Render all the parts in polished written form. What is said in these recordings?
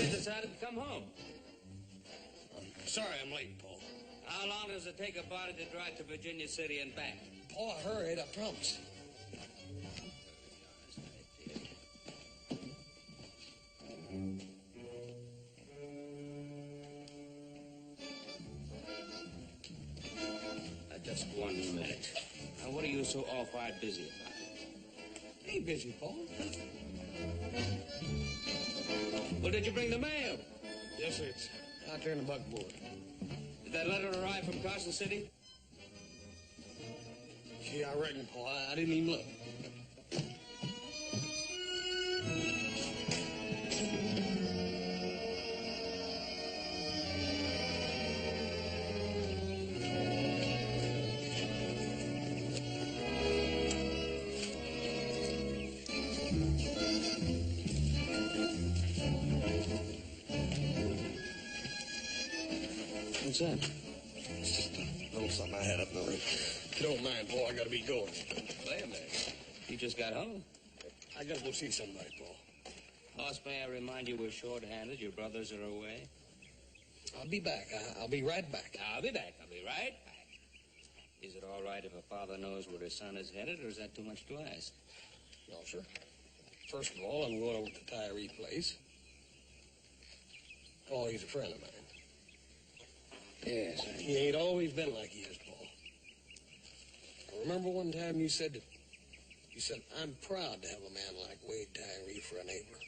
You decided to come home. Sorry I'm late, Paul. How long does it take a body to drive to Virginia City and back? Paul, I hurried, I promise. Just 1 minute. Now, what are you so awful busy about? I ain't busy, Paul. Well, did you bring the mail? Yes, sir. It's out there in the buckboard. Did that letter arrive from Carson City? Gee, I reckon, Paul. I didn't even look. What's that? It's just a little something I had up in the room. If you don't mind, Paul, I gotta be going. Wait a minute. You just got home? I gotta go see somebody, Paul. Boss, may I remind you we're short-handed. Your brothers are away. I'll be back. I'll be right back. I'll be back. I'll be right back. Is it all right if a father knows where his son is headed, or is that too much to ask? No, sir. First of all, I'm going over to Tyree Place. Paul, he's a friend of mine. Yes, He ain't always been like he is, Paul. I remember one time you said, I'm proud to have a man like Wade Tyree for a neighbor.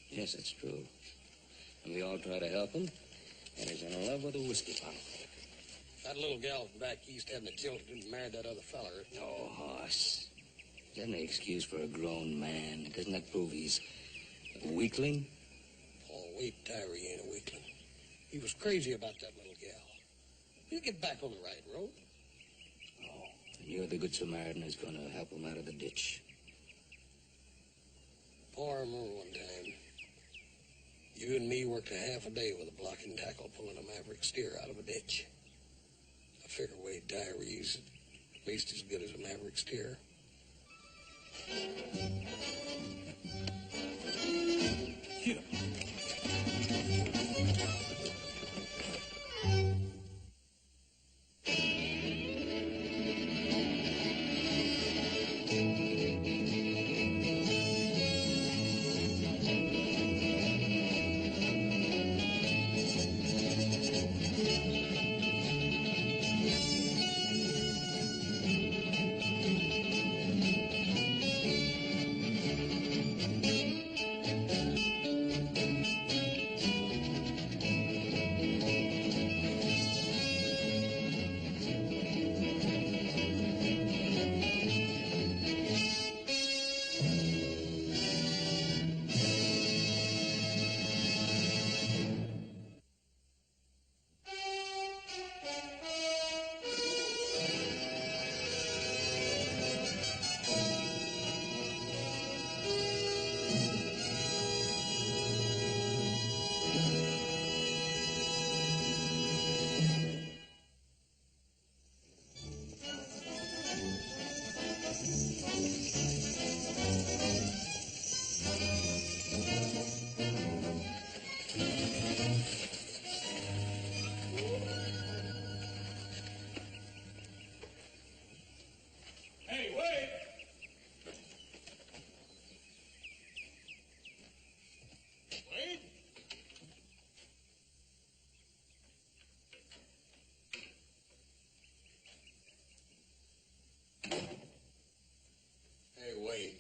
Yes, it's true. And we all try to help him, and he's in love with a whiskey bottle. That little gal from back east having the children and married that other feller. Oh, Hoss. Is that any excuse for a grown man? Doesn't that prove he's a weakling? Paul, Wade Tyree ain't a weakling. He was crazy about that little gal. He'll get back on the right road. Oh, and you're the good Samaritan who's going to help him out of the ditch. Paul, I remember one time, you and me worked a half a day with a block and tackle pulling a maverick steer out of a ditch. I figure Wade Tyree's at least as good as a maverick steer. Get him. Wade.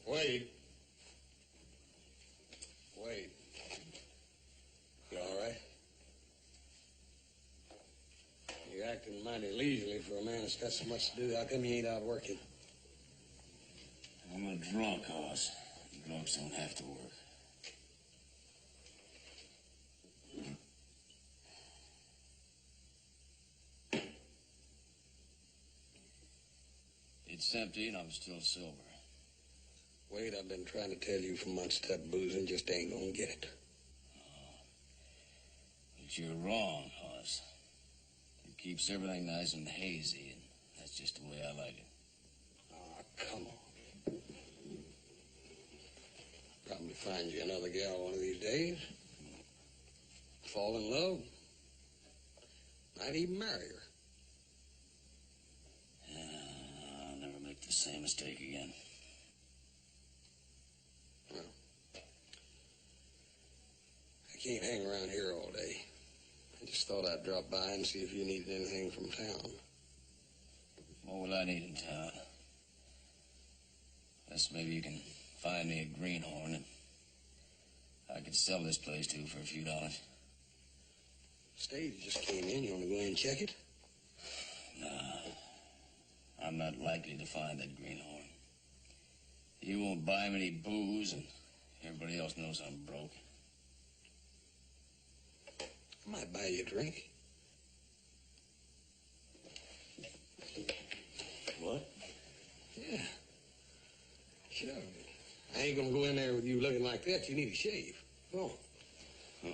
Wade. Wade. You all right? You're acting mighty leisurely for a man that's got so much to do. How come you ain't out working? I'm a drunk, Hoss. Drunks don't have to work. It's empty and I'm still sober. Wade, I've been trying to tell you for months that boozing just ain't gonna get it. Oh. But you're wrong, Hoss. It keeps everything nice and hazy, and that's just the way I like it. Ah, come on. You find you another gal one of these days. Fall in love. Might even marry her. I'll never make the same mistake again. Well, I can't hang around here all day. I just thought I'd drop by and see if you needed anything from town. What would I need in town? Guess maybe you can find me a greenhorn and I could sell this place to for a few dollars. Stage just came in. You want to go in and check it? Nah. I'm not likely to find that greenhorn. He won't buy me any booze, and everybody else knows I'm broke. I might buy you a drink. What? Yeah. Sure. I ain't gonna go in there with you looking like that. You need a shave. Go on. Oh.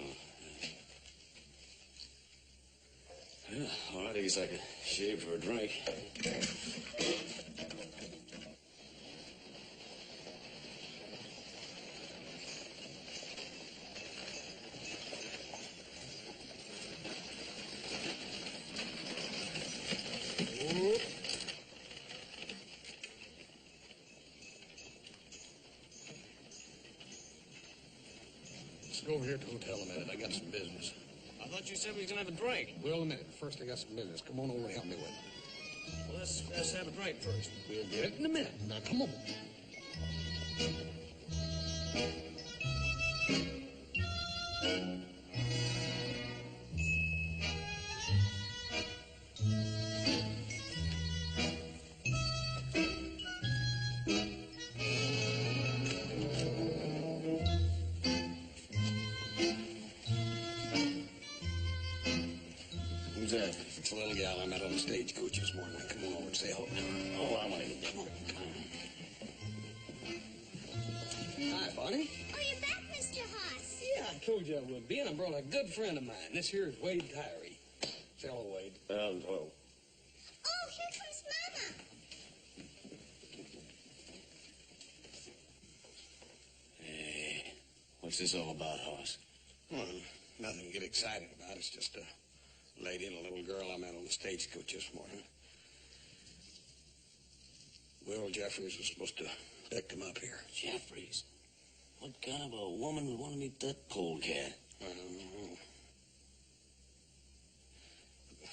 Yeah, all right, I guess I could shave for a drink. Let's go over here to the hotel a minute. I got some business. I thought you said we was gonna have a drink. Well, a minute. First, I got some business. Come on over and help me with it. Well, let's have a drink first. We'll get it in a minute. Now, come on. Who's that? It's a little gal I met on the stagecoach this morning. Come on over and say hello to her. Oh, I want to get Come on. Hi, Bonnie. Oh, you're back, Mr. Haas. Yeah, I told you I would be, and I brought a good friend of mine. This here is Wade Tyree. Say hello, Wade. Oh, here comes Mama. Hey, what's this all about, Hoss? Well, nothing to get excited about. It's just a lady and a little girl I met on the stagecoach this morning. Will Jeffries was supposed to pick them up here. Jeffries? What kind of a woman would want to meet that polecat? I don't know.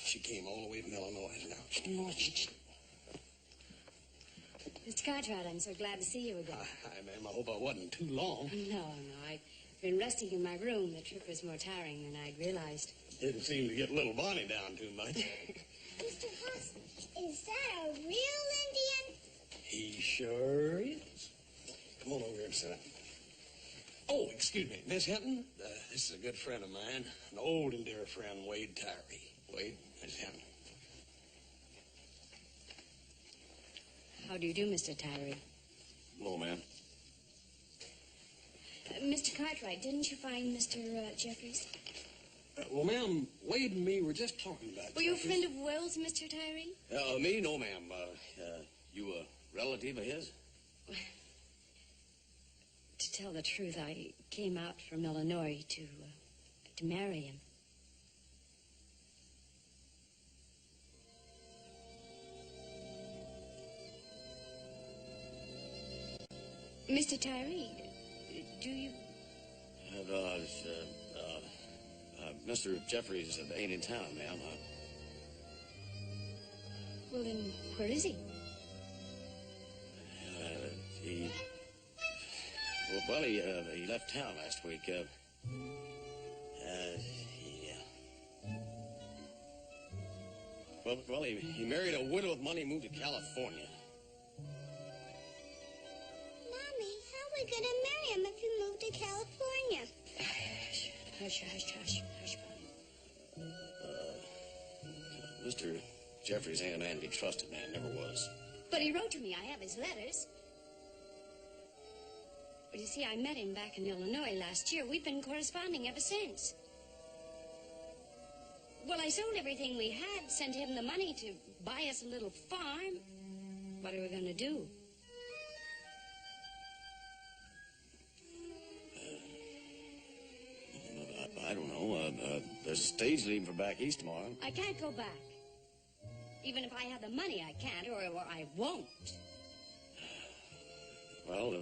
She came all the way from Illinois now. Mr. Cartwright, I'm so glad to see you again. Hi, ma'am. I hope I wasn't too long. No, I've been resting in my room. The trip was more tiring than I'd realized. Didn't seem to get little Bonnie down too much. Mr. Haas, is that a real Indian? He sure is. Come on over here and sit down. Oh, excuse me, Miss Hinton. This is a good friend of mine, an old and dear friend, Wade Tyree. Wade, Miss Hinton. How do you do, Mr. Tyree? Hello, ma'am. Mr. Cartwright, didn't you find Mr. Jeffries? Well, ma'am, Wade and me were just talking about Were you a Jeffries. friend of Will's, Mr. Tyree? Me? No, ma'am. You a relative of his? To tell the truth, I came out from Illinois to marry him. Mr. Tyree, do you... Mr. Jeffries ain't in town, ma'am. Well, then, where is he? He left town last week. He married a widow with money, moved to California. Mommy, how are we going to marry him if you move to California? Hush, hush, hush, hush, Mr. Jeffries ain't a man to be trusted, man. Never was. But he wrote to me. I have his letters. But you see, I met him back in Illinois last year. We've been corresponding ever since. Well, I sold everything we had, sent him the money to buy us a little farm. What are we going to do? There's a stage leaving for back east tomorrow. I can't go back. Even if I had the money, I can't, or I won't. Well,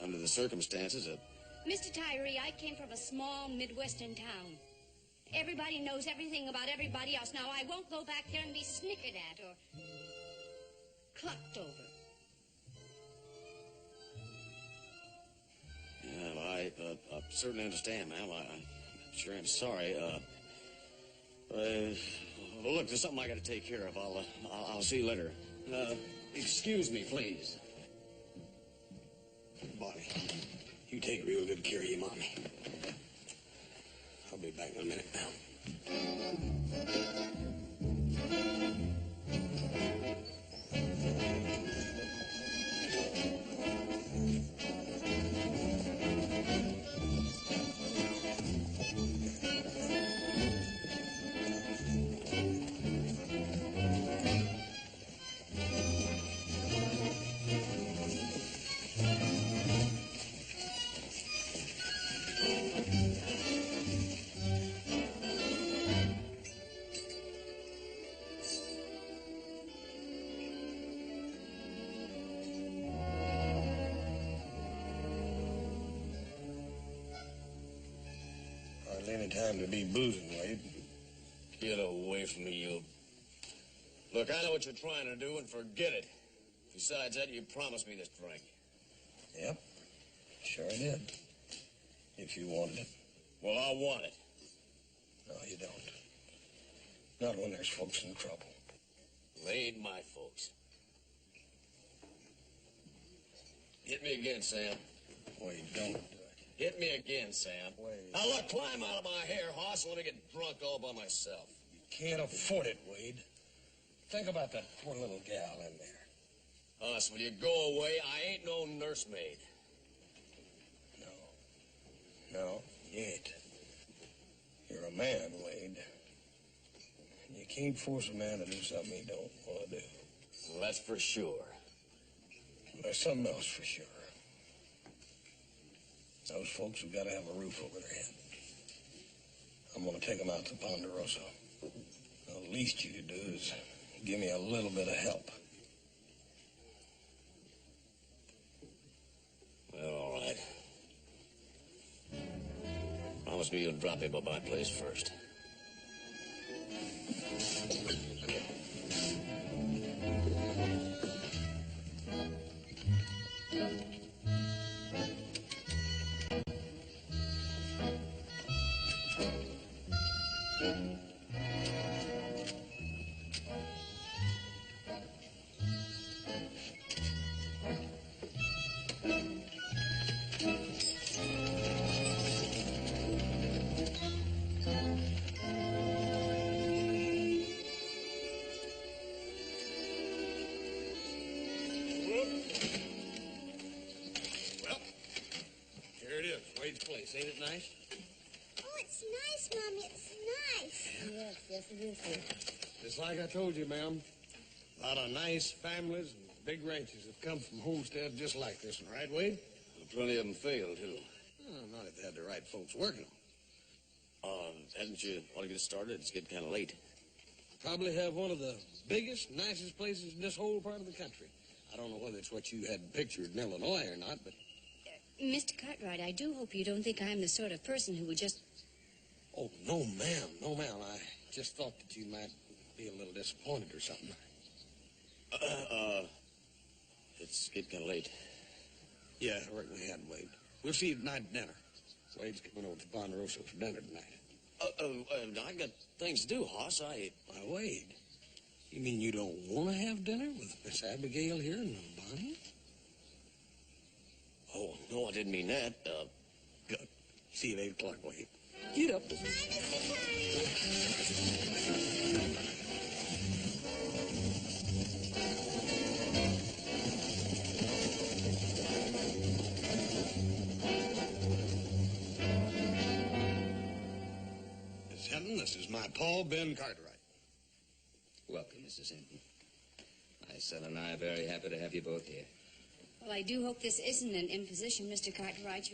under the circumstances, Mr. Tyree, I came from a small Midwestern town. Everybody knows everything about everybody else. Now, I won't go back there and be snickered at or clucked over. Yeah, well, I certainly understand, ma'am. I sure am sorry. Well, look, there's something I got to take care of. I'll see you later. Excuse me, please. Bonnie, you take real good care of your mommy. I'll be back in a minute now. Any time to be boozing, Wade. Get away from me, you... Look, I know what you're trying to do, and forget it. Besides that, you promised me this drink. Yep, sure I did. If you wanted it. Well, I want it. No, you don't. Not when there's folks in trouble. They ain't my folks. Hit me again, Sam. Wade, don't. Hit me again, Sam. Wade. Now, look, climb out of my hair, hoss, and let me get drunk all by myself. You can't afford it, Wade. Think about that poor little gal in there. Hoss, will you go away? I ain't no nursemaid. No, you ain't. You're a man, Wade. And you can't force a man to do something he don't want to do. Well, that's for sure. There's something else for sure. Those folks have got to have a roof over their head. I'm going to take them out to Ponderosa. The least you could do is give me a little bit of help. Well, all right. Promise me you'll drop me by my place first. Place, ain't it nice? Oh, it's nice, Mommy. It's nice. Yes, it is here. Just like I told you, ma'am. A lot of nice families and big ranches have come from homesteads just like this one, right, Wade? Well, plenty of them failed, too. Oh, not if they had the right folks working them. Hadn't you want to get started? It's getting kind of late. Probably have one of the biggest, nicest places in this whole part of the country. I don't know whether it's what you had pictured in Illinois or not, but... Mr. Cartwright, I do hope you don't think I'm the sort of person who would just... Oh, no, ma'am. No, ma'am. I just thought that you might be a little disappointed or something. It's getting kind of late. Yeah, I reckon we had Wade. We'll see you tonight at dinner. Wade's coming over to Ponderosa for dinner tonight. I got things to do, Hoss. Why, Wade, you mean you don't want to have dinner with Miss Abigail here and Bonnie? Oh, no, I didn't mean that. Good. See you at 8 o'clock, Wade. Get up. Miss Hinton, this is my Paul Ben Cartwright. Welcome, Mrs. Hinton. My son and I are very happy to have you both here. Well, I do hope this isn't an imposition, Mr. Cartwright.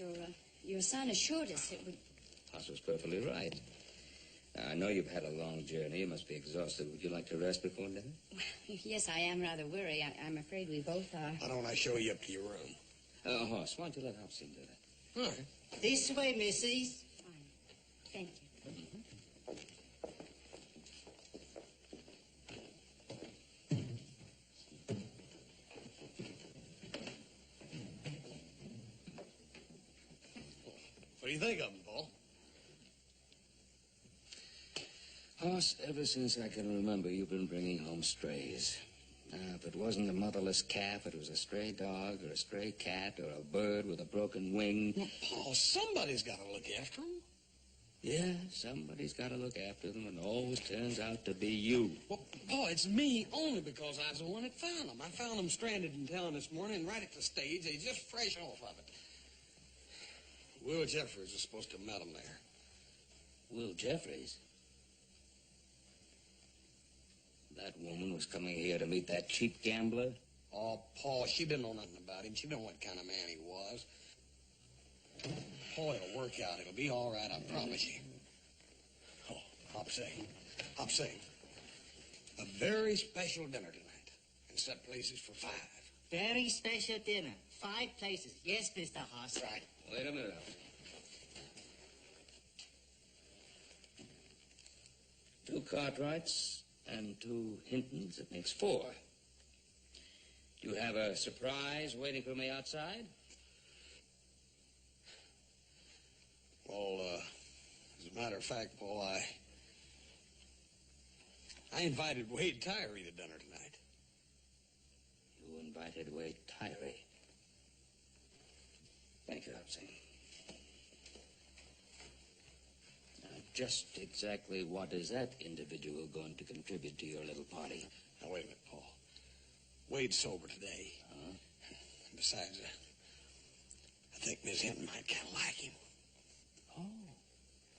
Your son assured us it would... Hoss was perfectly right. Now, I know you've had a long journey. You must be exhausted. Would you like to rest before dinner? Yes, I am rather weary. I'm afraid we both are. Why don't I show you up to your room? Hoss, why don't you let Hobson do that? All right. This way, missus. Fine. Thank you. What do you think of them, Paul? Hoss, ever since I can remember, you've been bringing home strays. Now, if it wasn't a motherless calf, it was a stray dog or a stray cat or a bird with a broken wing. Well, Paul, somebody's got to look after them. Yeah, somebody's got to look after them, and it always turns out to be you. Well, Paul, it's me only because I was the one that found them. I found them stranded in town this morning, right at the stage. They just fresh off of it. Will Jeffers is supposed to have met them there. Will Jeffries? That woman was coming here to meet that cheap gambler? Oh, Paul, she didn't know nothing about him. She didn't know what kind of man he was. Paul, it'll work out. It'll be all right, I promise you. Oh, Hop Sing. A very special dinner tonight. And set places for 5. Very special dinner. 5 places. Yes, Mr. Hoss. Right. Wait a minute. 2 Cartwrights and 2 Hintons. That makes 4. Do you have a surprise waiting for me outside? Well, as a matter of fact, Paul, I invited Wade Tyree to dinner tonight. You invited Wade Tyree. Thank you, Hobson. Now, just exactly what is that individual going to contribute to your little party? Now, wait a minute, Paul. Wade's sober today. Huh? Besides, I think Miss Hinton might kind of like him. Oh,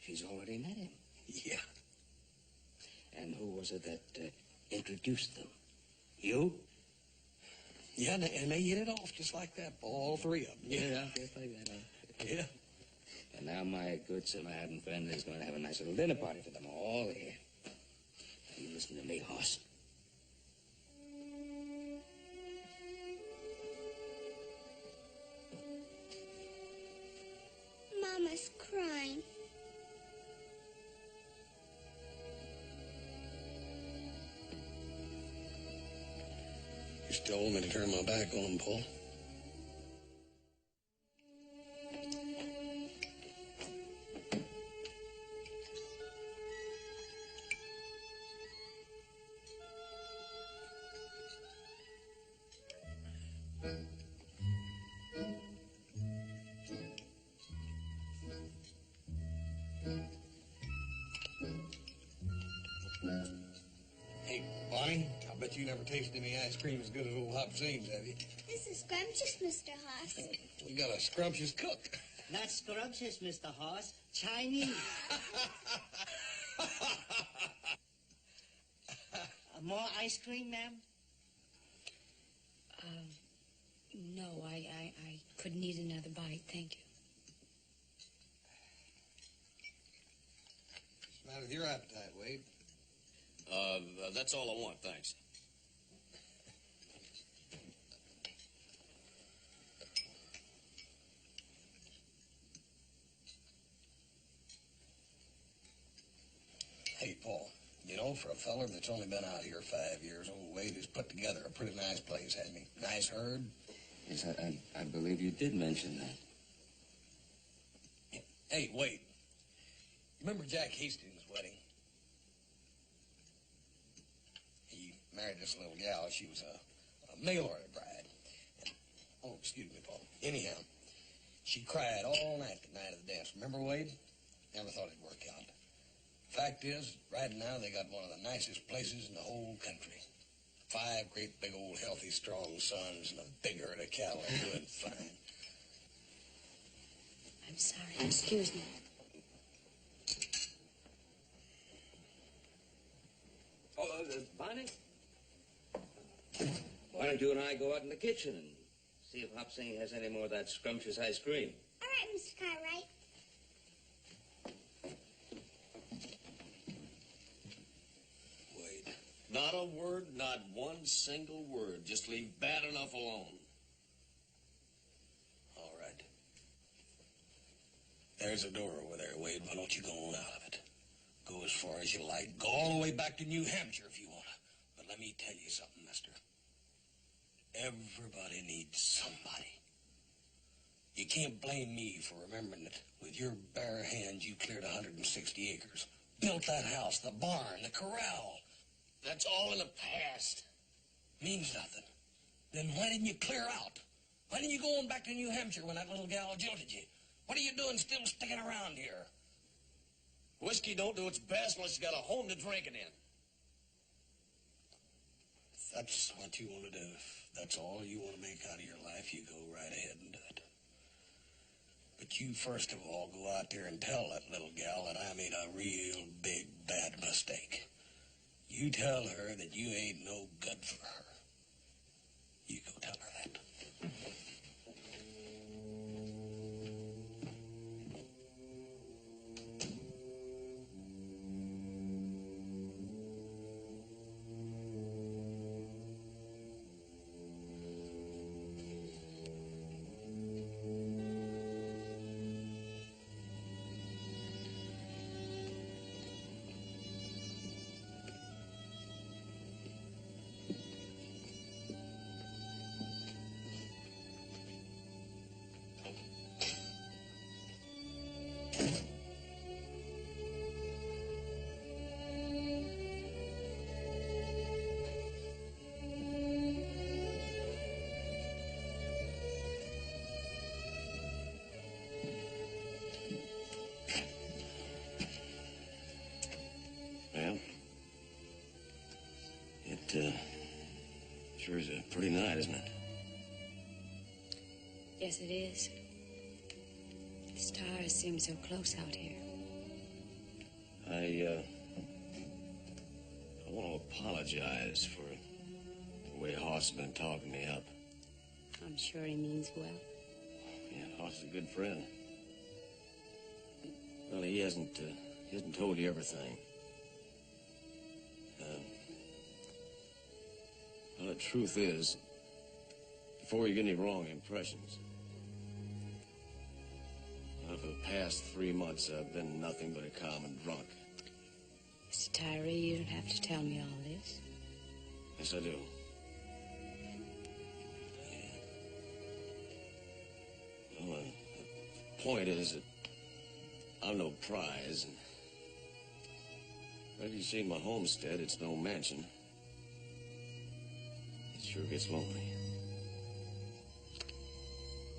she's already met him. Yeah. And who was it that introduced them? You? Yeah, and they hit it off just like that, all 3 of them. Yeah, just like that. Huh? Yeah. And now my good Samaritan friend is going to have a nice little dinner party for them all here. Now, you listen to me, Hoss. Mama's crying. You still want me to turn my back on him, Paul? Hey, Bonnie, I bet you never tasted any ice cream as good as old Hop Sing's, have you? This is scrumptious, Mr. Hoss. We got a scrumptious cook. Not scrumptious, Mr. Hoss. Chinese. More ice cream, ma'am? No, I couldn't eat another bite. Thank you. What's the matter with your appetite, Wade? That's all I want, thanks. Hey, Paul, you know, for a feller that's only been out here 5 years, old Wade has put together a pretty nice place, hasn't he? Nice herd. Yes, I believe you did mention that. Hey, Wade, remember Jack Hastings' wedding? He married this little gal. She was a mail-order bride. Oh, excuse me, Paul. Anyhow, she cried all night the night of the dance. Remember, Wade? Never thought it'd work out. Fact is, right now they got one of the nicest places in the whole country. 5 great big old healthy strong sons and a big herd of cattle are doing fine. I'm sorry. Excuse me. Oh, Bonnie? Why don't you and I go out in the kitchen and see if Hop Sing has any more of that scrumptious ice cream? All right, Mr. Cartwright. Not a word, not one single word. Just leave bad enough alone. All right. There's a door over there, Wade. Why don't you go on out of it? Go as far as you like. Go all the way back to New Hampshire if you want to. But let me tell you something, mister. Everybody needs somebody. You can't blame me for remembering that with your bare hands you cleared 160 acres. Built that house, the barn, the corral. That's all in the past. Means nothing. Then why didn't you clear out? Why didn't you go on back to New Hampshire when that little gal jilted you? What are you doing still sticking around here? Whiskey don't do its best unless you got a home to drink it in. If that's what you want to do, if that's all you want to make out of your life, you go right ahead and do it. But you first of all go out there and tell that little gal that I made a real big bad mistake. You tell her that you ain't no good for her. You go tell her that. Well, it sure is a pretty night, isn't it? Yes, it is. The stars seem so close out here. I want to apologize for the way Hoss has been talking me up. I'm sure he means well. Yeah, Hoss is a good friend. Well, he hasn't told you everything. Well, the truth is, before you get any wrong impressions, well, for the past 3 months, I've been nothing but a common drunk. Mr. Tyree, you don't have to tell me all this. Yes, I do. Well, the point is that I'm no prize. And well, you've seen my homestead. It's no mansion. It sure gets lonely.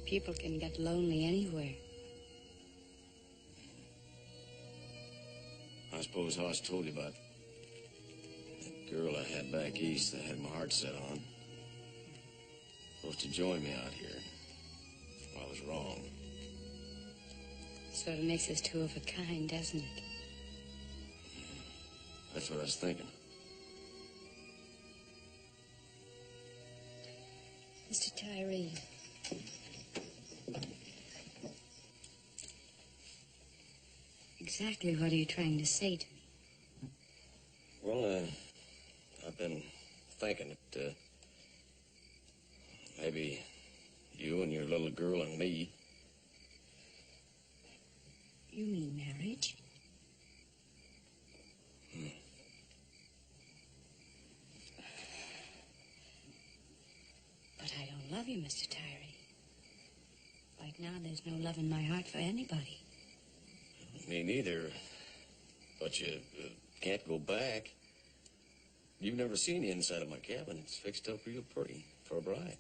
People can get lonely anywhere. I suppose Hoss told you about that girl I had back east that I had my heart set on. Supposed to join me out here. Well, I was wrong. Sort of makes us two of a kind, doesn't it? That's what I was thinking. Mr. Tyree. Exactly what are you trying to say to me? Well, I've been thinking that maybe you and your little girl and me. You mean marriage? But I don't love you, Mr. Tyree. Right now, there's no love in my heart for anybody. Me neither. But you can't go back. You've never seen the inside of my cabin. It's fixed up real pretty for a bride.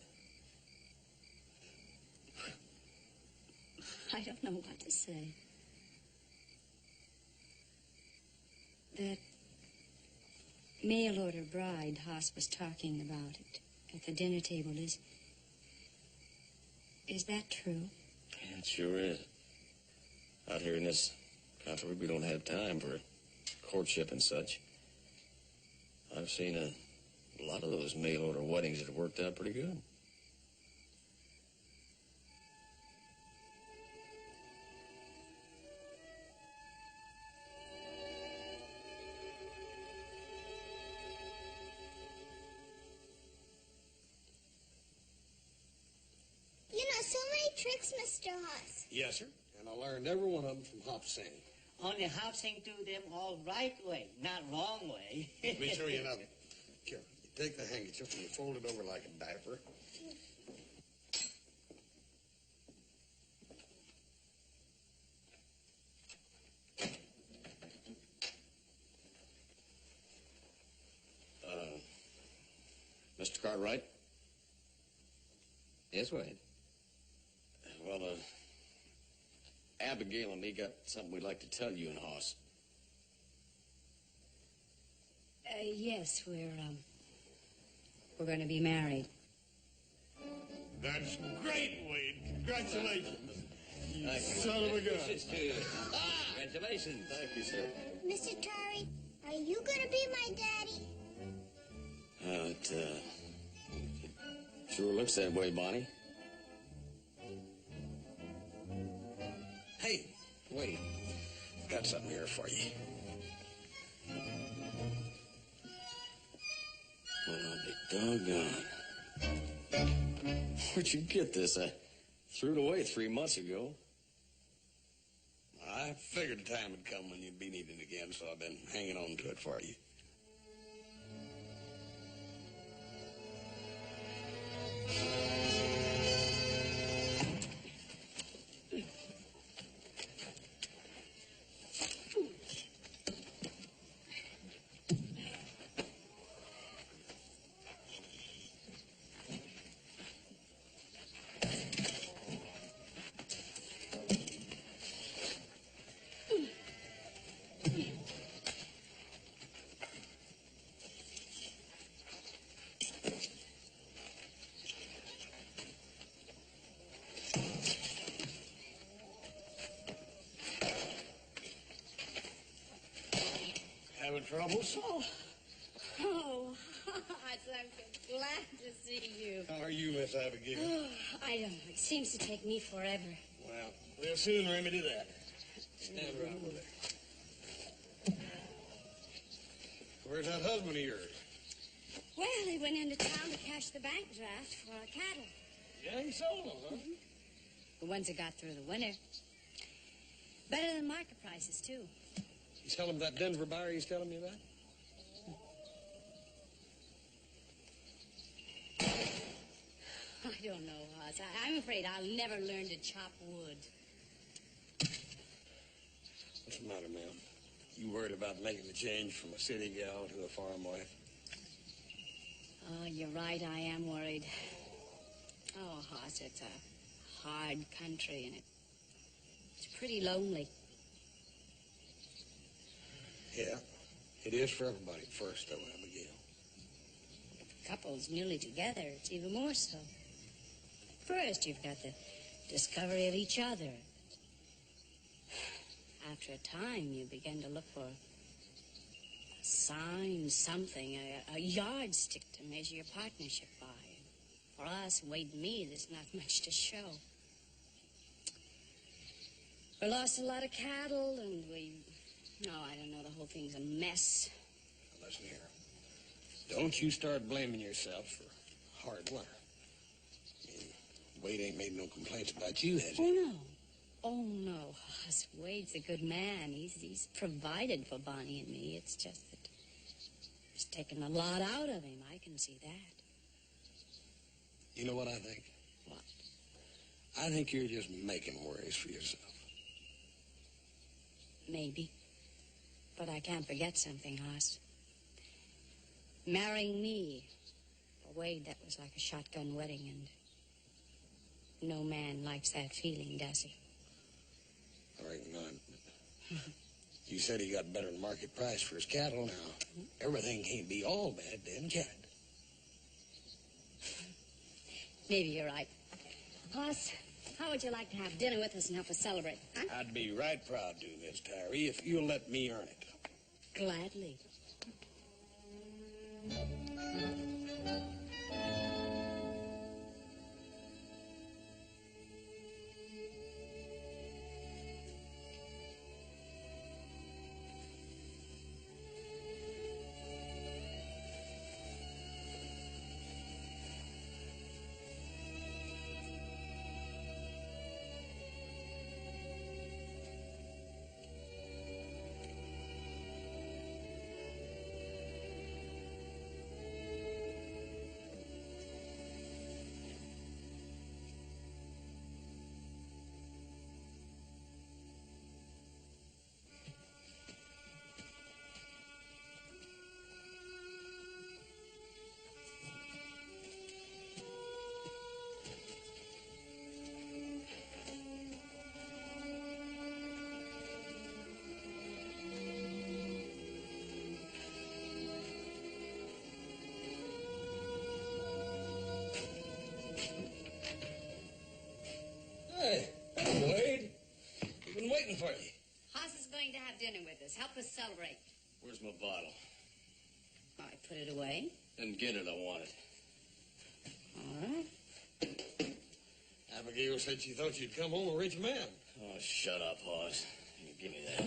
I don't know what to say. That mail order bride Hoss was talking about at the dinner table is that true? Yeah, it sure is. Out here in this country, we don't have time for courtship and such. I've seen a lot of those mail order weddings that have worked out pretty good. tricks, Mr. Hoss. Yes, sir. And I learned every one of them from Hop Sing. Only Hop Sing do them all right way, not wrong way. Let me show you another. Here, you take the handkerchief and you fold it over like a diaper. Mr. Cartwright? Yes, Wade. Well, Abigail and me got something we'd like to tell you and Hoss. Yes, we're going to be married. That's great, Wade. Congratulations. You Thank you. son of a gun. Congratulations. Thank you, sir. Mr. Tari, are you gonna be my daddy? It sure looks that way, Bonnie. Hey, Wade. Got something here for you. Well, I'll be doggone. Where'd you get this? I threw it away 3 months ago. I figured the time would come when you'd be needed again, so I've been hanging on to it for you. Having troubles? Oh, Hoss, I'm so glad to see you. How are you, Miss Abigail? Oh, I don't know. It seems to take me forever. Well, we'll soon remedy that. Stand right with it. Where's that husband of yours? Well, he went into town to cash the bank draft for our cattle. Yeah, he sold them, huh? The ones that got through the winter. Better than market prices, too. You tell him that Denver buyer he's telling me about? I don't know, Hoss. I'm afraid I'll never learn to chop wood. What's the matter, ma'am? You worried about making the change from a city gal to a farm wife? Oh, you're right. I am worried. Oh, Hoss, it's a hard country, and it's pretty lonely. Yeah, it is for everybody first, though, Abigail. If a couple's newly together, it's even more so. First, you've got the discovery of each other. After a time, you begin to look for a sign, something, a yardstick to measure your partnership by. For us, Wade and me, there's not much to show. We lost a lot of cattle, and I don't know, the whole thing's a mess. Now, listen here. Don't you start blaming yourself for hard winter. I mean, Wade ain't made no complaints about you, has he? Oh, no, Hoss. Wade's a good man. He's provided for Bonnie and me. It's just that it's taken a lot out of him. I can see that. You know what I think? What? I think you're just making worries for yourself. Maybe. But I can't forget something, Hoss. Marrying me, for Wade, that was like a shotgun wedding, and no man likes that feeling, does he? I reckon not. You said he got better than market price for his cattle now. Everything can't be all bad, then, can it? Maybe you're right. Hoss, how would you like to have dinner with us and help us celebrate, huh? I'd be right proud to, Miss Tyree, if you'll let me earn it. Gladly. waiting for you. Hoss is going to have dinner with us. Help us celebrate. Where's my bottle? I put it away. Then get it, I want it. All right. Abigail said she thought you'd come home a rich man. Oh, shut up, Hoss. Give me that.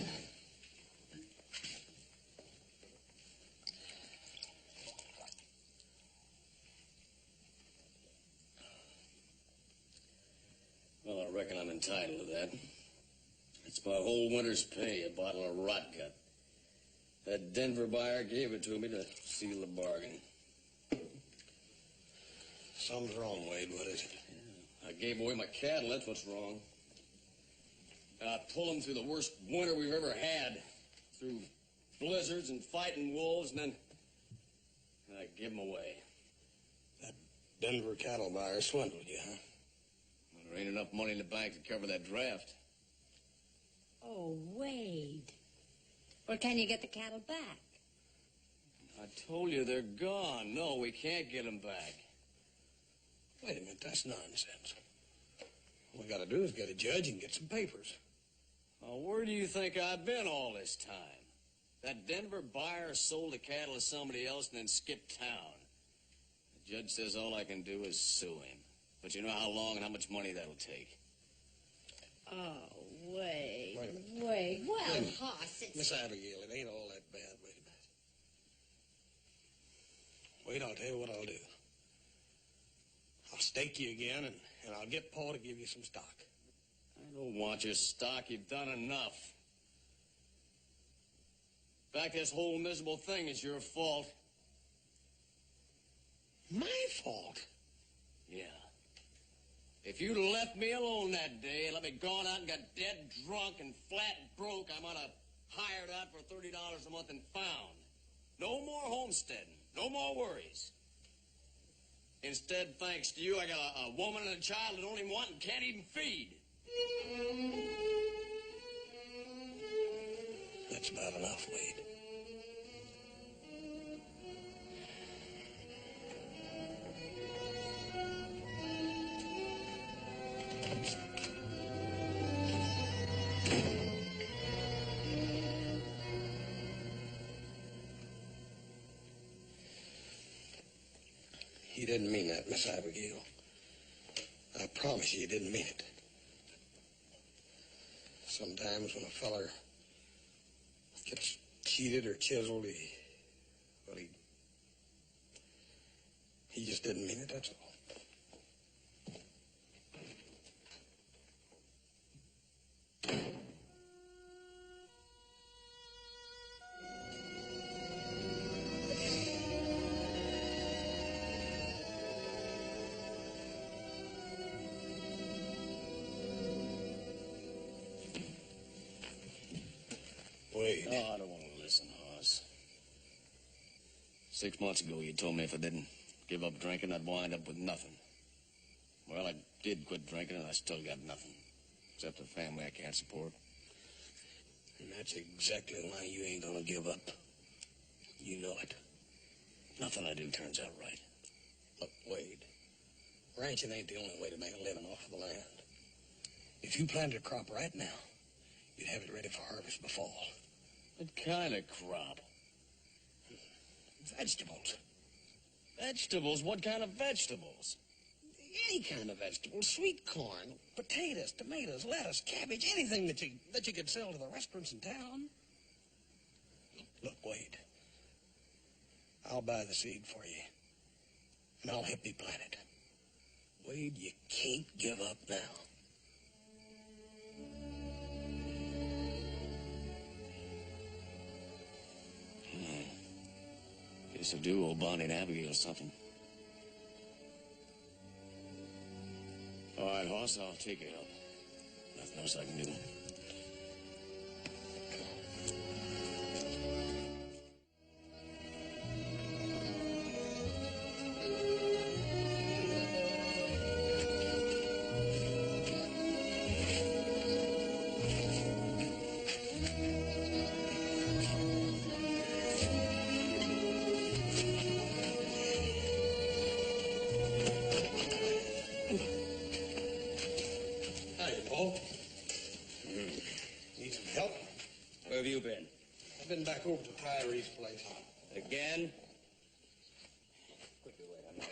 Well, I reckon I'm entitled to that. It's my whole winter's pay, a bottle of rot gut. That Denver buyer gave it to me to seal the bargain. Something's wrong, Wade. What is it? Yeah, I gave away my cattle, that's what's wrong. I pulled them through the worst winter we've ever had. Through blizzards and fighting wolves, and then I give them away. That Denver cattle buyer swindled you, huh? Well, there ain't enough money in the bank to cover that draft. Oh, Wade. Where can you get the cattle back? I told you they're gone. No, we can't get them back. Wait a minute, that's nonsense. All we gotta do is get a judge and get some papers. Well, where do you think I've been all this time? That Denver buyer sold the cattle to somebody else and then skipped town. The judge says all I can do is sue him. But you know how long and how much money that'll take. Oh, Wade. Wait a minute. Wade. Well, Wait a minute. Hoss, it's... Miss Abigail, it ain't all that bad. Wait a minute. Wait, I'll tell you what I'll do. I'll stake you again, and I'll get Paul to give you some stock. I don't want your stock. You've done enough. In fact, this whole miserable thing is your fault. My fault? Yeah. If you'd left me alone that day and let me gone out and got dead drunk and flat broke, I might have hired out for $30 a month and found. No more homesteading. No more worries. Instead, thanks to you, I got a woman and a child that don't even want and can't even feed. That's about enough, Wade. He didn't mean that, Miss Abigail. I promise you he didn't mean it. Sometimes when a feller gets cheated or chiseled, he just didn't mean it, that's all. Wade. Oh, I don't want to listen, Hoss. 6 months ago, you told me if I didn't give up drinking, I'd wind up with nothing. Well, I did quit drinking, and I still got nothing. Except a family I can't support. And that's exactly why you ain't gonna give up. You know it. Nothing I do turns out right. Look, Wade, ranching ain't the only way to make a living off of the land. If you planted a crop right now, you'd have it ready for harvest by fall. What kind of crop? Vegetables. Vegetables? What kind of vegetables? Any kind of vegetables. Sweet corn, potatoes, tomatoes, lettuce, cabbage, anything that you could sell to the restaurants in town. Look, Wade, I'll buy the seed for you, and I'll help you plant it. Wade, you can't give up now. Guess I do owe Bonnie and Abigail something. All right, Hoss, I'll take your help. Nothing else I can do. Need some help? Where have you been? I've been back over to Tyree's place. Again? Quickly, wait, I'm not...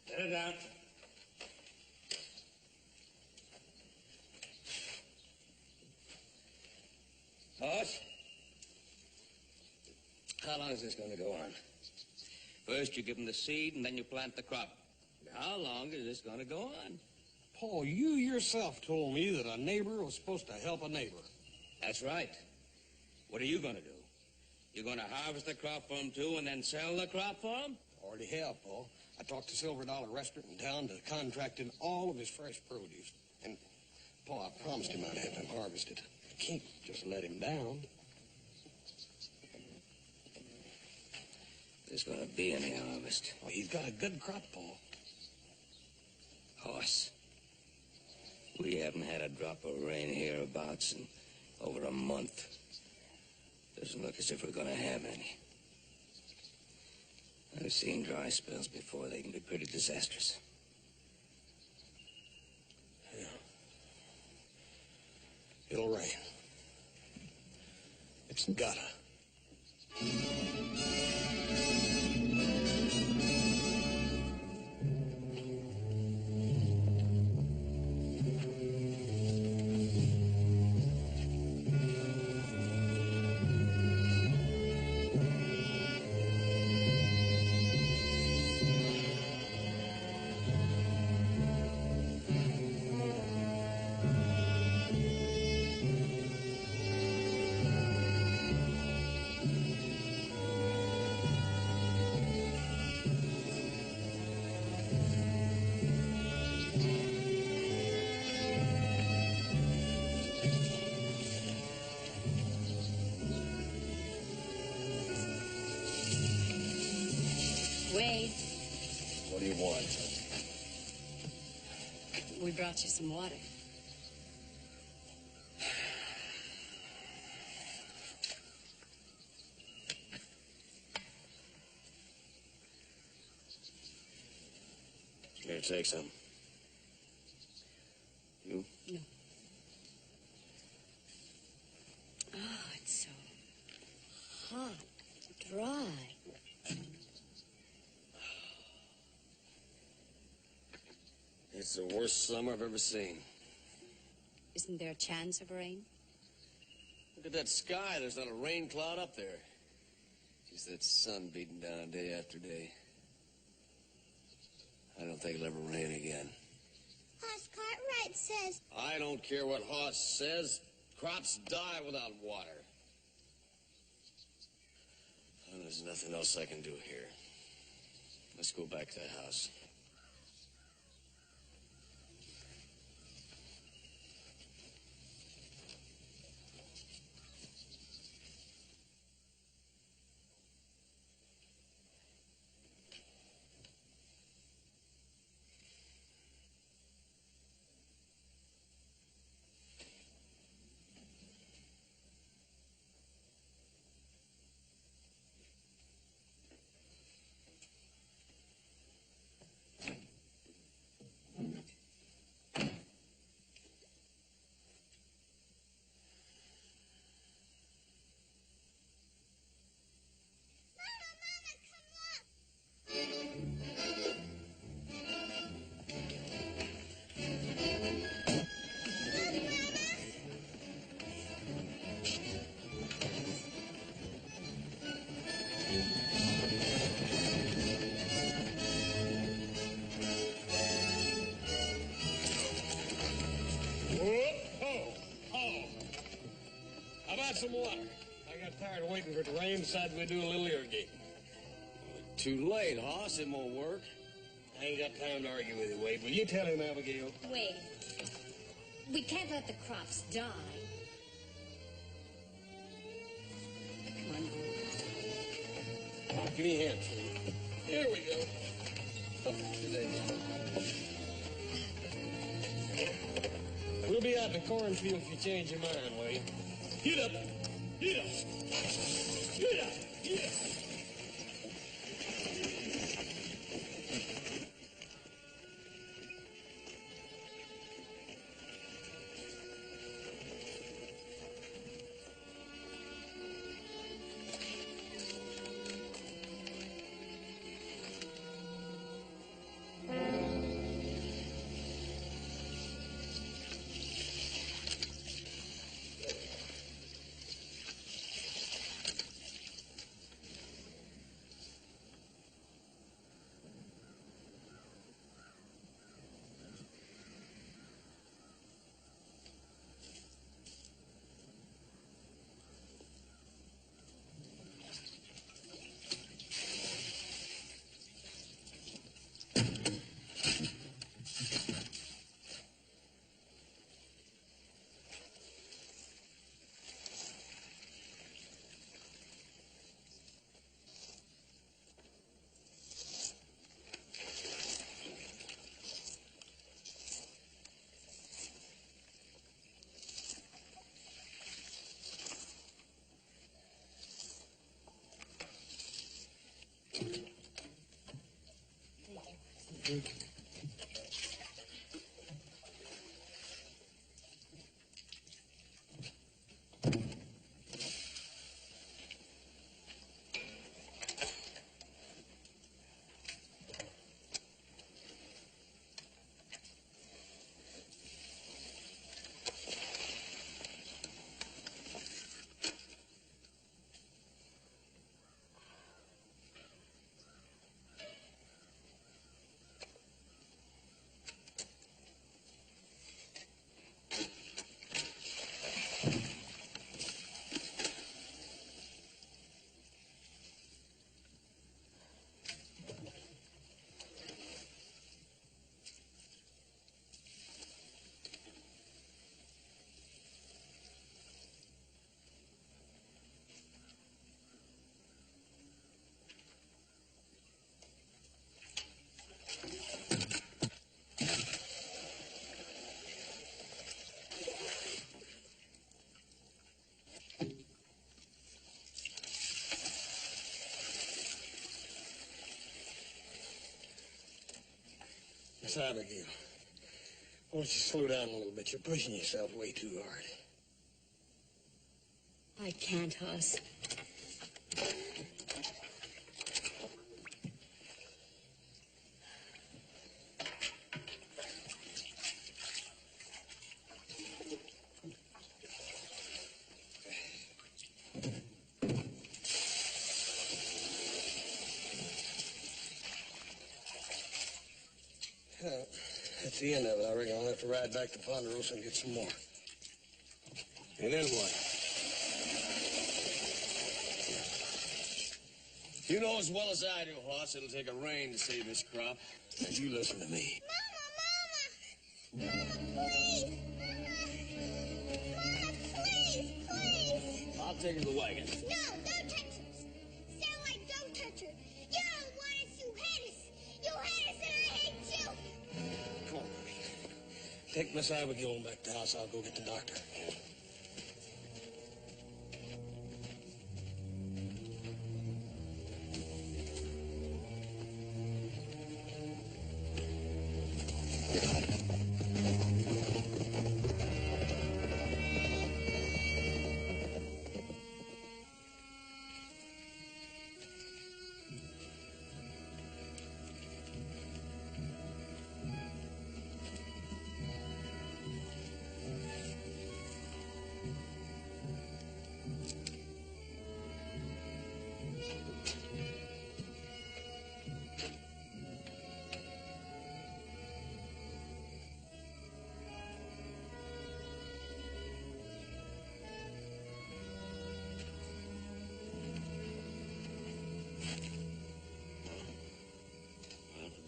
Set it down. Boss? How long is this going to go on? First you give them the seed, and then you plant the crop. How long is this going to go on? Paul, you yourself told me that a neighbor was supposed to help a neighbor. That's right. What are you going to do? You're going to harvest the crop for them, too, and then sell the crop for them? Already have, Paul. I talked to Silver Dollar Restaurant in town to contract in all of his fresh produce. And, Paul, I promised him I'd have him harvested. I can't just let him down. There's going to be any harvest. Well, he's got a good crop, Paul. Horse. We haven't had a drop of rain hereabouts in over a month. Doesn't look as if we're going to have any. I've seen dry spells before. They can be pretty disastrous. Yeah. It'll rain. It's gotta. Wade, What do you want? we brought you some water. Here, take some. You? No. Oh, it's so hot, dry. It's the worst summer I've ever seen. Isn't there a chance of rain? Look at that sky. There's not a rain cloud up there. Just that sun beating down day after day. I don't think it'll ever rain again. Hoss Cartwright says... I don't care what Hoss says. Crops die without water. Well, there's nothing else I can do here. Let's go back to the house. How about some water? I got tired of waiting for it to rain, decided we'd do a little irrigating. Too late, Hoss. It won't work. I ain't got time to argue with you, Wade. Will you tell him, Abigail? Wade, we can't let the crops die. Come on home. Give me a hand, sweetie. Here we go. Up today. We'll be out in the cornfield if you change your mind, Wade. Get up! Get up! Get up! Get up! Miss Abigail, why don't you slow down a little bit? You're pushing yourself way too hard. I can't, Hoss. That's the end of it. I reckon I'll have to ride back to Ponderosa and get some more. And then what? You know as well as I do, Hoss, it'll take a rain to save this crop. Now, you listen to me. Mama, please. Mama, please. I'll take her to the wagon. No, don't touch her. Starlight, don't touch her. You don't want us, you hate us. You hate us and I hate you. Come on, Marie. Take Miss Abigail back to the house. I'll go get the doctor.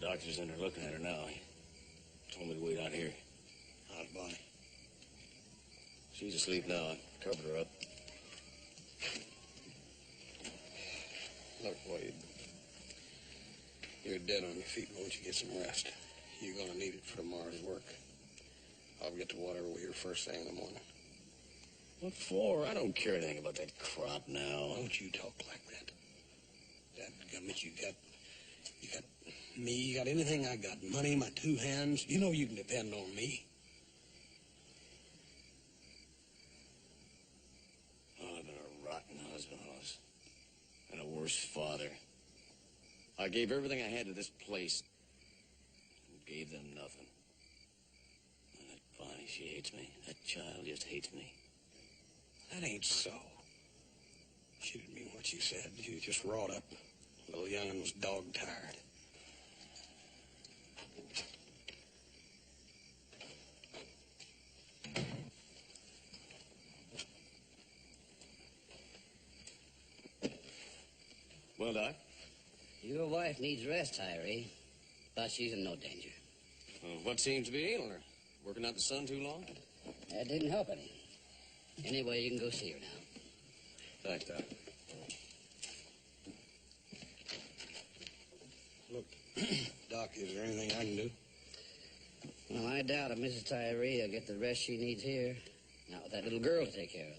The doctor's in there looking at her now. He told me to wait out here. How's Bonnie? She's asleep now. I covered her up. Look, Wade, you're dead on your feet. Won't you get some rest? You're going to need it for tomorrow's work. I'll get the water over here first thing in the morning. What for? I don't care anything about that crop now. Don't you talk like that. Dadgummit, you got me, you got anything I got. Money, my two hands. You know you can depend on me. Oh, I've been a rotten husband, Hoss. And a worse father. I gave everything I had to this place. And gave them nothing. And that Bonnie, she hates me. That child just hates me. That ain't so. She didn't mean what she said. She was just wrought up. Little young'un was dog-tired. Well, Doc? Your wife needs rest, Tyree, but she's in no danger. Well, what seems to be ailing her? Working out the sun too long? That didn't help any. Anyway, you can go see her now. Thanks, Doc. Look, Doc, is there anything I can do? Well, I doubt if Mrs. Tyree will get the rest she needs here. Not with that little girl to take care of.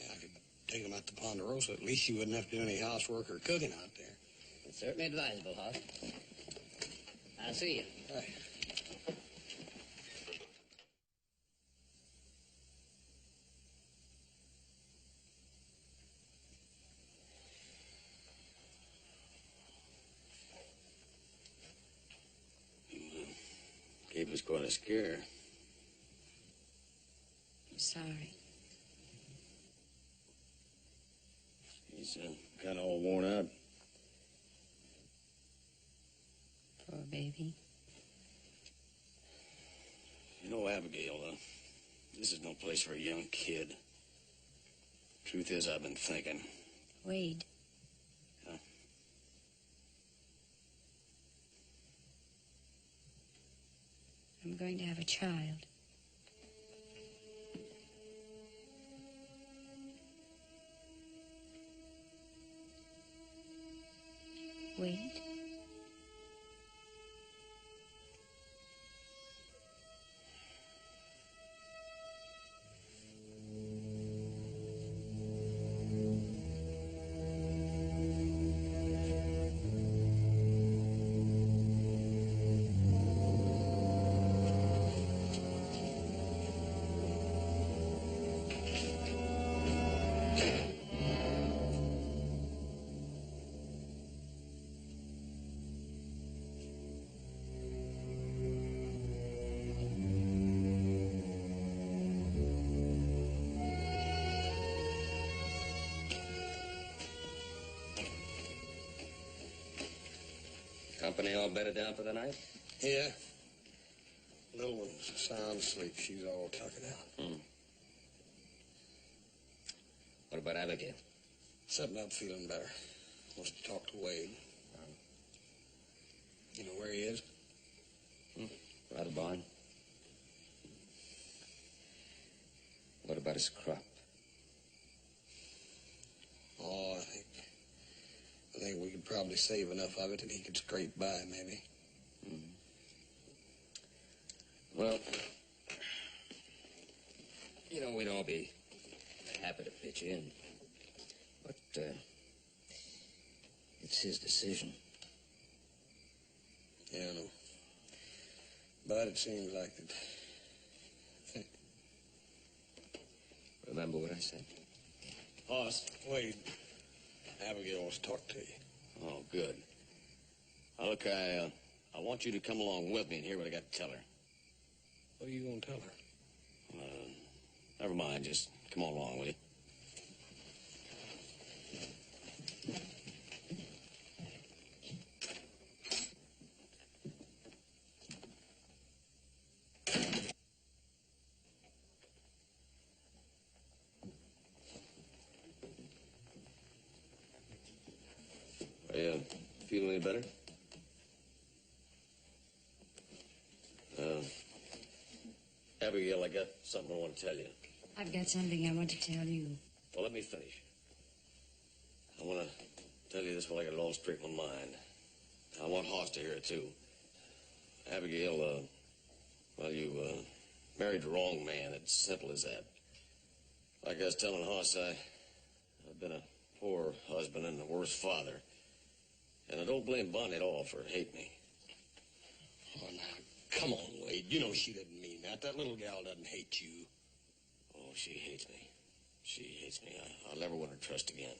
Yeah, I could take them out to Ponderosa. At least you wouldn't have to do any housework or cooking out there. Certainly advisable, Hoss. I'll see you. Right. Gave us quite a scare. I'm sorry. He's kind of all worn out. Poor baby. You know, Abigail, this is no place for a young kid. Truth is, I've been thinking. Wade. Huh? I'm going to have a child. Wade. Company all bedded down for the night? Yeah. Little one's sound asleep. She's all tuckered out. What about Abigail? Sitting up feeling better. Wants to talk to Wade. You know where he is? Right a barn. What about his crop? Oh, I think we could probably save enough of it that he could scrape by, maybe. Well, you know, we'd all be happy to pitch in. But, it's his decision. Yeah, I know. But it seems like that. Remember what I said? Hoss. Wade, Abigail wants to talk to you. Oh, good. Now, look, I want you to come along with me and hear what I got to tell her. What are you going to tell her? Never mind. Just come on along, will you? Are you feeling any better? Abigail, I got something I want to tell you. I've got something I want to tell you. Well, let me finish. I want to tell you this while I got it all straight in my mind. I want Hoss to hear it, too. Abigail, well, you married the wrong man. It's simple as that. Like I was telling Hoss, I've been a poor husband and the worst father. And I don't blame Bonnie at all for hating me. Oh, now, come on, Wade. You know she didn't mean that. That little gal doesn't hate you. Oh, she hates me. She hates me. I'll never win her trust again.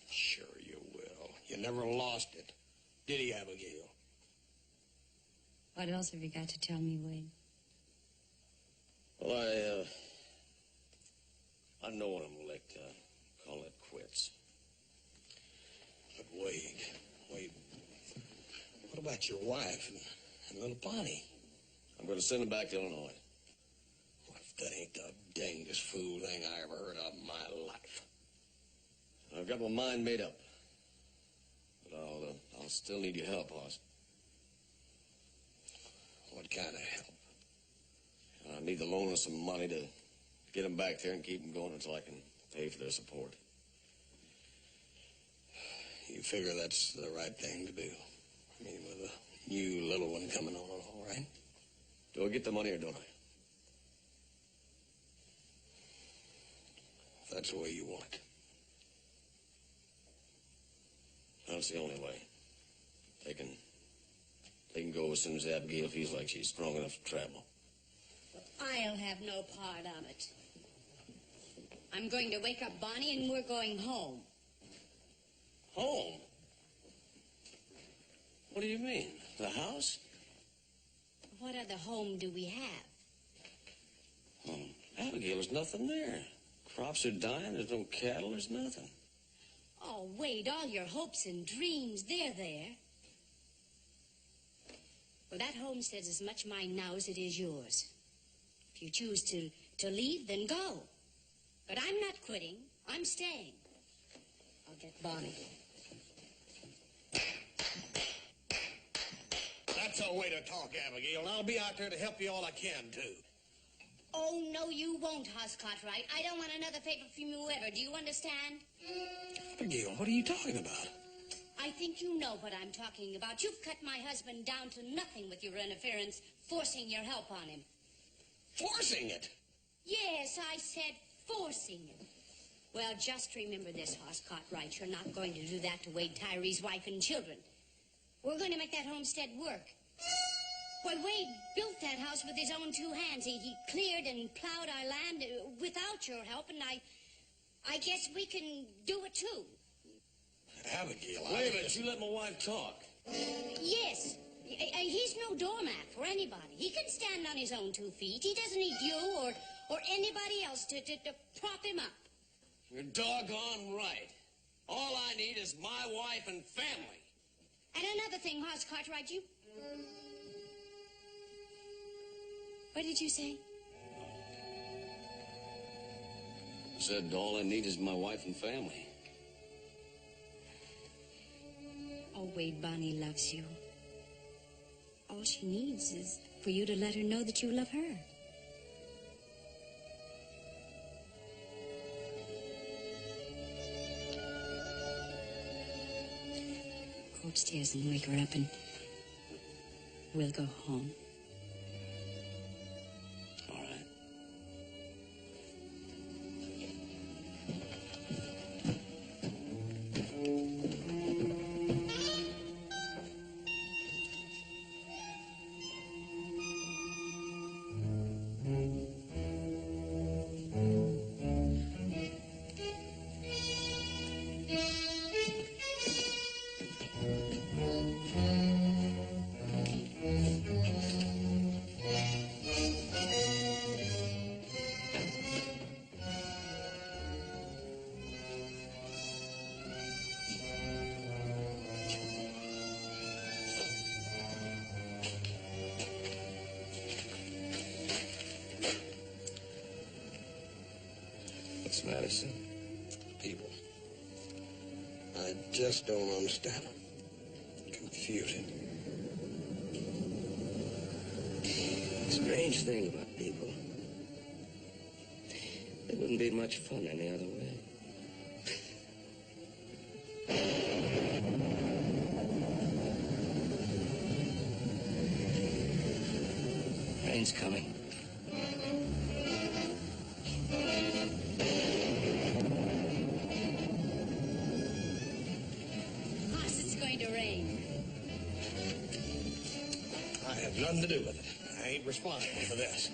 Sure you will. You never lost it. Did he, Abigail? What else have you got to tell me, Wade? Well, I know when I'm like to call it quits. But Wade, what about your wife and little Bonnie? I'm going to send them back to Illinois. What if that ain't the dangest fool thing I ever heard of in my life? I've got my mind made up. But I'll still need your help, Hoss. What kind of help? I need the loan of some money to get them back there and keep them going until I can pay for their support. You figure that's the right thing to do? I mean, with a new little one coming on, all right? Do I get the money or don't I? If that's the way you want it. That's the only way. as soon as Abigail feels like she's strong enough to travel. I'll have no part of it. I'm going to wake up Bonnie and we're going home. Home? What do you mean? The house? What other home do we have? Abigail, there's nothing there. Crops are dying, there's no cattle, there's nothing. Oh, Wade, all your hopes and dreams, they're there. Well, that homestead's as much mine now as it is yours. If you choose to leave, then go. But I'm not quitting. I'm staying. I'll get Bonnie. That's a way to talk, Abigail, and I'll be out there to help you all I can, too. Oh, no, you won't, Hoss Cartwright. I don't want another favor from you ever. Do you understand? Abigail, what are you talking about? I think you know what I'm talking about. You've cut my husband down to nothing with your interference, forcing your help on him. Forcing it? Yes, I said forcing it. Well, just remember this, Hoss Cartwright. You're not going to do that to Wade Tyree's wife and children. We're going to make that homestead work. Why, Wade built that house with his own two hands. He cleared and plowed our land without your help, and I guess we can do it, too. Abigail, Wait a minute, you let my wife talk. Yes. He's no doormat for anybody. He can stand on his own 2 feet. He doesn't need you or anybody else to prop him up. You're doggone right. All I need is my wife and family. And another thing, Hoss Cartwright, you... What did you say? I said all I need is my wife and family. Oh, Wade, Bonnie loves you. All she needs is for you to let her know that you love her. Go upstairs and wake her up and we'll go home. All right. What's the matter, son? People. I just don't understand them. Confusing. Strange thing about people. It wouldn't be much fun any other way. Rain's coming. Hoss, it's going to rain. I have nothing to do with it. I ain't responsible for this.